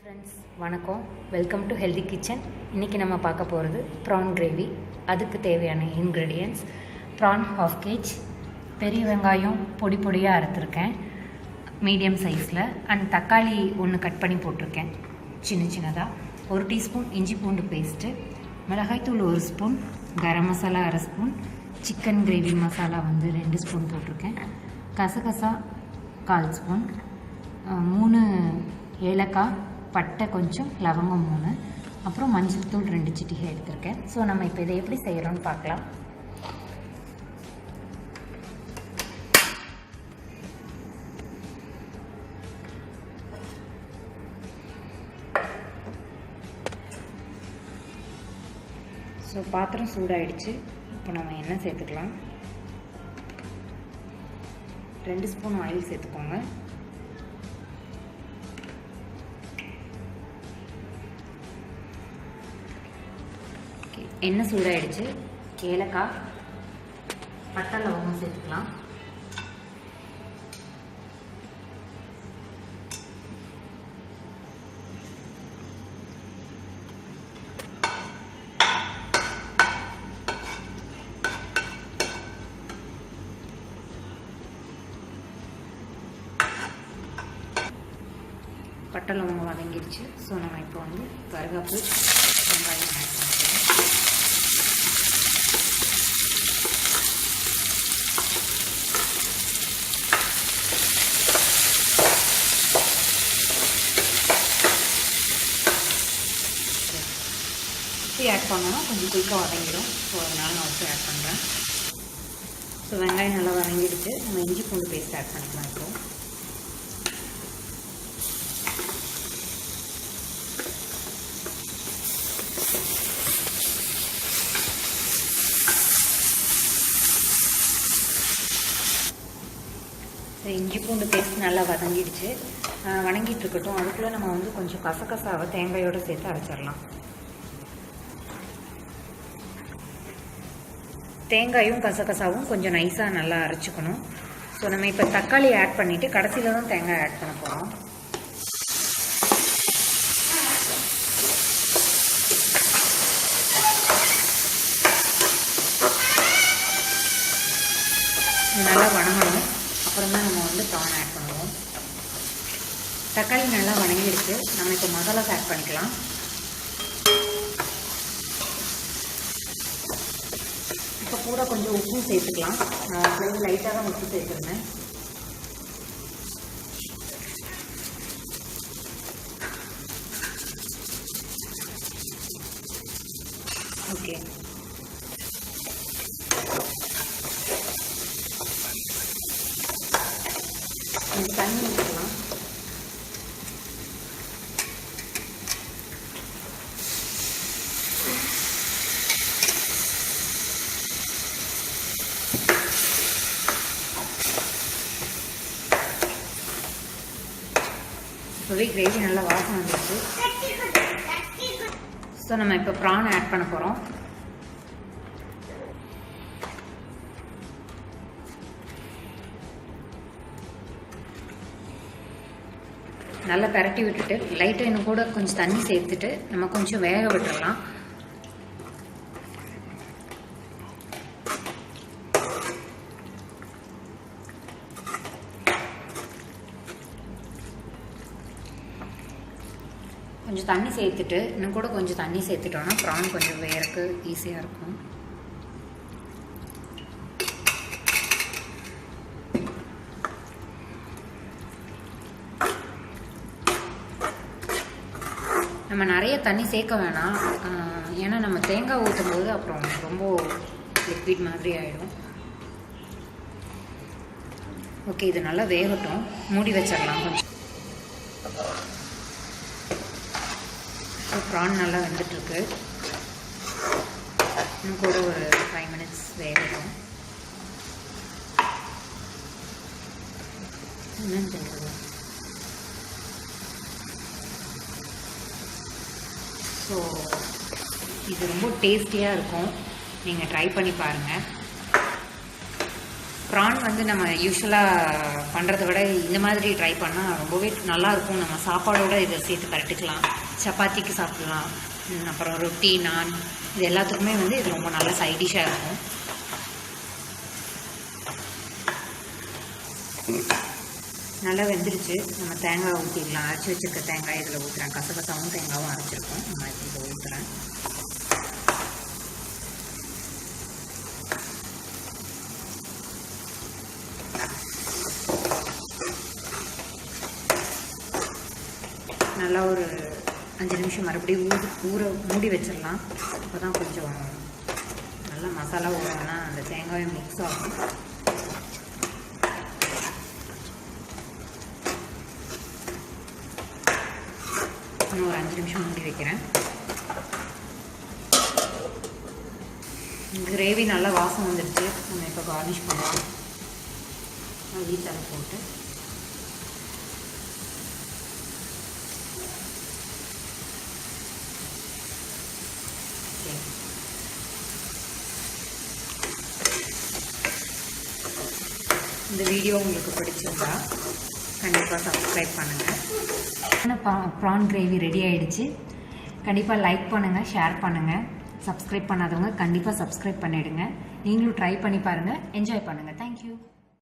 Friends வணக்கம், welcome to healthy kitchen. இன்றைக்கி நம்ம பார்க்க போகிறது ப்ரான் கிரேவி. அதுக்கு தேவையான இன்க்ரீடியன்ட்ஸ்: ப்ரான் 1/2 kg, பெரிய வெங்காயம் பொடி பொடியாக அறுத்துருக்கேன் மீடியம் சைஸில், அண்ட் தக்காளி ஒன்று கட் பண்ணி போட்டிருக்கேன் சின்ன சின்னதாக, 1 டீஸ்பூன் இஞ்சி பூண்டு பேஸ்ட்டு, மிளகாய்த்தூள் 1 spoon, garam masala 1/2 spoon, chicken gravy masala 2 spoon போட்டிருக்கேன், கசகசா 1/4 ஸ்பூன், 3 ஏலக்காய், பட்டை கொஞ்சம், லவங்கம் 3, அப்புறம் மஞ்சள் தூள் 2 சிட்டிகை எடுத்திருக்கேன். ஸோ நம்ம இப்போ இதை எப்படி செய்கிறோன்னு பார்க்கலாம். ஸோ பாத்திரம் சூடாயிடுச்சு. இப்போ நம்ம எண்ணெய் சேர்த்துக்கலாம். 2 ஸ்பூன் ஆயில் சேர்த்துக்கோங்க. எண்ணெய் சூடாயிடுச்சு. ஏலக்காய், பட்டை, லவங்கம் சேர்த்துக்கலாம். பட்டை லவங்கம் வதங்கிடுச்சு. ஸோ நம்ம இப்போ கருவேப்பிலை, வெங்காயம் ஆட் பண்ணிக்கலாம். ஆட் பண்ணோன்னா கொஞ்சம் குயிக்காக வதங்கிடும். ஸோ அதனால் நான் உப்பு ஆட் பண்ணுறேன். ஸோ வெங்காயம் நல்லா வதங்கிடுச்சு. நம்ம இஞ்சி பூண்டு பேஸ்ட் ஆட் பண்ணிக்கலாம். இப்போ இஞ்சி பூண்டு பேஸ்ட் நல்லா வதங்கிடுச்சு. வதங்கிட்டு இருக்கட்டும். அதுக்குள்ளே நம்ம கொஞ்சம் கசகசாவை தேங்காயோடு சேர்த்து அரைச்சிடலாம். தேங்காயும் கசகசாவும் கொஞ்சம் நைஸாக நல்லா அரைச்சிக்கணும். ஸோ நம்ம இப்போ தக்காளி ஆட் பண்ணிவிட்டு கடைசியில் தான் தேங்காய் ஆட் பண்ண போகிறோம். நல்லா வதங்கணும். அப்புறம் தான் நம்ம ப்ரான் ஆட் பண்ணுவோம். தக்காளி நல்லா வதங்கிடுச்சு. நம்ம இப்போ மசாலாஸ் ஆட் பண்ணிக்கலாம். இப்போ கூட கொஞ்சம் உப்பும் சேர்த்துக்கலாம். கொஞ்சம் லைட்டாக தான் உப்பு சேர்த்துருந்தேன். ஓகே, கொஞ்சம் தண்ணி ஊற்றலாம். கிரேவி நல்லா வாசம் வந்துடுச்சு. ஸோ நம்ம இப்போ ப்ரான் ஆட் பண்ண போகிறோம். நல்லா பரட்டி விட்டுட்டு லைட்டாக இன்னும் கூட கொஞ்சம் தண்ணி சேர்த்துட்டு நம்ம கொஞ்சம் வேக விட்டுடலாம். கொஞ்சம் தண்ணி சேர்த்துட்டு இன்னும் கூட கொஞ்சம் தண்ணி சேர்த்துட்டோன்னா ப்ரான் கொஞ்சம் வேறக்கு ஈஸியாக இருக்கும். நம்ம நிறைய தண்ணி சேர்க்க வேணாம். ஏன்னா நம்ம தேங்காய் ஊற்றும் போது அப்புறம் ரொம்ப லிக்விட் மாதிரி ஆகிடும். ஓகே, இது நல்லா வேகட்டும். மூடி வச்சிடலாம். கொஞ்சம் ப்ரான் நல்லா வெந்துட்டுருக்கு. இன்னும் கூட ஒரு 5 மினிட்ஸ் வேகட்டும். என்னன்னு தெரியல. ஸோ இது ரொம்ப டேஸ்டியாக இருக்கும். நீங்கள் ட்ரை பண்ணி பாருங்கள். ப்ரான் வந்து நம்ம யூஸ்வலாக பண்ணுறத விட இந்த மாதிரி ட்ரை பண்ணால் ரொம்பவே நல்லாயிருக்கும். நம்ம சாப்பாடோடு இதை சேர்த்து பரட்டிக்கலாம், சப்பாத்திக்கு சாப்பிட்லாம், அப்புறம் ரொட்டி, நான், இது எல்லாத்துக்குமே வந்து இது ரொம்ப நல்ல சைட் டிஷ்ஷாக இருக்கும். நல்லா வெந்துருச்சு. நம்ம தேங்காய் ஊற்றிடலாம். அரைச்சி வச்சுருக்க தேங்காய் இதில் ஊற்றுறேன். கசகசாவும் தேங்காயும் அரைச்சிருக்கோம். நம்ம இதில் ஊற்றுறேன். நல்லா ஒரு 5 நிமிஷம் மறுபடியும் ஊற மூடி வச்சிடலாம். அப்போ தான் கொஞ்சம் நல்லா மசாலா ஊறனா அந்த தேங்காயும் மிக்ஸ் ஆகும். இன்னும் ஒரு 5 நிமிஷம் மூடி வைக்கிறேன். கிரேவி நல்லா வாசம் வந்துடுச்சு. நம்ம இப்போ கார்னிஷ் பண்ணலாம். மல்லி தலை போட்டு இந்த வீடியோ உங்களுக்கு பிடிச்சிருந்தா கண்டிப்பாக சப்ஸ்கிரைப் பண்ணுங்கள். ப்ரான் கிரேவி ரெடி ஆகிடுச்சு. கண்டிப்பாக லைக் பண்ணுங்கள், ஷேர் பண்ணுங்கள். சப்ஸ்கிரைப் பண்ணாதவங்க கண்டிப்பாக சப்ஸ்கிரைப் பண்ணிவிடுங்க. நீங்களும் ட்ரை பண்ணி பாருங்கள், என்ஜாய் பண்ணுங்கள். தேங்க்யூ.